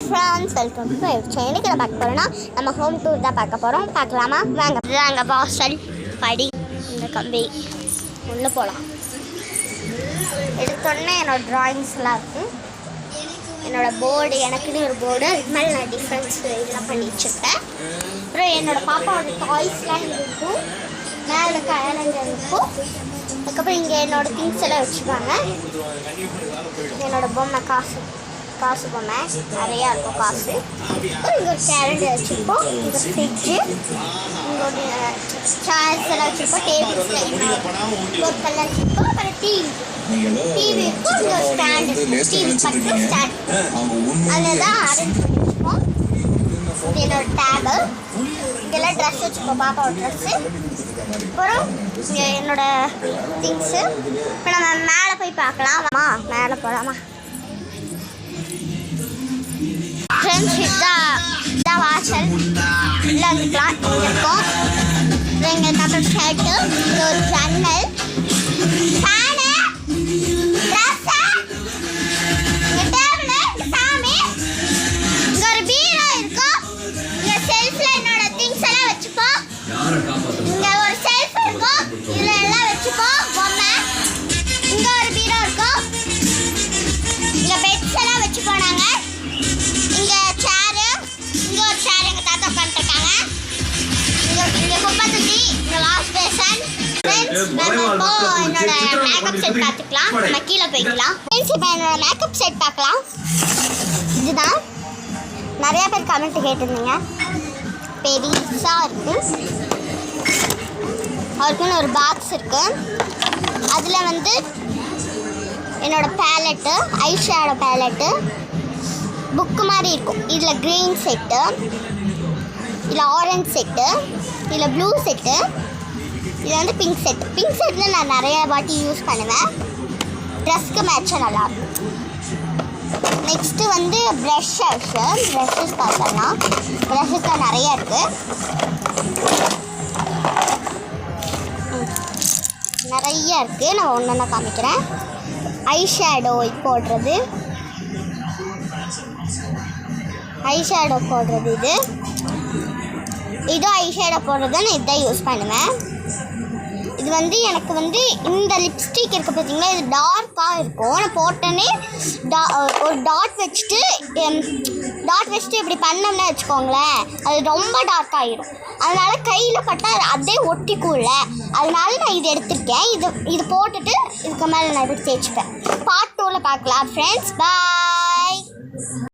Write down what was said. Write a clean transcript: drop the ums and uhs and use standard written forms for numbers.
Friends, welcome to my channel. இன்றைக்கி நான் பார்க்க போகிறோன்னா நம்ம ஹோம் டூர் தான் பார்க்க போகிறோம். பார்க்கலாமா? வாங்க. வாங்க, வாசல் படி இந்த கம்பி உள்ளே போகலாம். எடுத்தோடனே என்னோடய ட்ராயிங்ஸ்லாம் இருக்கும். என்னோடய போர்டு, எனக்குன்னு ஒரு போர்டு, அதுக்கு மேலே நான் டிஃப்ரென்ஸ் இதெல்லாம் பண்ணி வச்சுருக்கேன். அப்புறம் என்னோடய பாப்பாவோட டாய்ஸ்லாம் இருக்கும், மேலே கேலண்டர் இருக்கும். அதுக்கப்புறம் இங்கே என்னோடய திங்ஸ் எல்லாம் வச்சுருக்காங்க. என்னோடய பொம்மை காசு பொம்மை நிறையா இருக்கும் காசு. அப்புறம் இங்கே ஒரு கேலண்டர் வச்சுருப்போம். இங்கே ஃப்ரிட்ஜு, இங்கே ஒரு சேர்ஸ் எல்லாம் வச்சுருப்போம். டேபிள்ஸில் பொருட்கள்லாம் வச்சுருப்போம். அப்புறம் டிவி இருக்கும். இங்கே ஒரு ஸ்டாண்டு, டிவி பக்கத்தில் ஸ்டாண்ட், அதில் தான் அரேஞ்ச் பண்ணி வச்சுப்போம். இது என்னோடய டேபிள். இங்கெல்லாம் ட்ரெஸ் வச்சுப்போம், பாப்பாவோட ட்ரெஸ்ஸு. அப்புறம் இங்கே என்னோடய திங்ஸு. இப்போ நம்ம மேலே போய் பார்க்கலாமா? மேலே போகலாமா ஃப்ரெண்ட்ஸ்? இதுதான் வாசல். உள்ளே வந்துக்கலாம். இங்கே இருக்கும். அப்புறம் இங்கே தாத்தா ஷர்ட்டு, இங்கே ஒரு ஜன்னல், ஃபேனு, ட்ரெஸ்ஸு, இங்கே டேபிளு, சாமி, இங்கே ஒரு பீரோ இருக்கும். இங்கே செல்ஃபில் என்னோட திங்ஸ் எல்லாம் வச்சுப்போம். இங்கே ஒரு செல்ஃப் இருக்கும், இதில் எல்லாம் வச்சுப்போம் பொம்மை. இங்கே ஒரு பீரோ இருக்கும். இங்கே பெட்ஸ் எல்லாம் வச்சுப்போம் நாங்கள். இங்கே சேரு, இங்கே ஒரு சேர் எங்கள் தாத்தா உட்காந்துருக்காங்க. இங்கே குப்பை தொட்டி, இங்கே வாஷ் பேசன். ஃப்ரெண்ட்ஸ், நம்ம இப்போ என்னோட மேக்கப் செட் பார்த்துக்கலாம். நம்ம கீழே போய்க்கலாம். ஃப்ரெண்ட்ஸ், இப்போ என்னோட மேக்கப் செட் பார்க்கலாம். இதுதான் நிறையா பேர் கமெண்ட் கேட்டிருந்தீங்க. பெருசாக இருக்குது. அவருக்குன்னு ஒரு பாக்ஸ் இருக்குது. அதில் வந்து என்னோடய palette, eye shadow palette, book மாதிரி இருக்கும். இதில் க்ரீன் செட்டு, இதில் ஆரஞ்ச் செட்டு, இதில் ப்ளூ செட்டு, இதில் வந்து பிங்க் செட்டு. பிங்க் செட்டில் நான் நிறையா வாட்டி யூஸ் பண்ணுவேன். ட்ரெஸ்க்கு மேட்சாக நல்லாயிருக்கும். நெக்ஸ்ட்டு வந்து ப்ரெஷ்ஷஸ் பார்த்தோன்னா ப்ரெஷ்ஷஸ்லாம் நிறையா இருக்குது. நிறையா இருக்குது. நான் ஒன்று காமிக்கிறேன். ஐ ஷேடோ போடுறது, ஐஷேடோ போடுறது, இது ஐஷேடோ போடுறதுன்னு இதான் யூஸ் பண்ணுவேன். இது வந்து எனக்கு வந்து இந்த லிப்ஸ்டிக் இருக்குது பார்த்தீங்களா, இது டார்க்காக இருக்கும். நான் போட்டோன்னே ஒரு டாட் வச்சுட்டு இப்படி பண்ணோம்னா வச்சுக்கோங்களேன், அது ரொம்ப டார்க் ஆகிடும். அதனால் கையில் பட்டால் அதே ஒட்டிக்கும்ல, அதனால நான் இது எடுத்துருக்கேன். இது போட்டுட்டு இதுக்கு மேலே நான் இப்படி தேய்ச்சிப்பேன். பார்ட் 2ல் பார்க்கலாம் ஃப்ரெண்ட்ஸ். பாய்.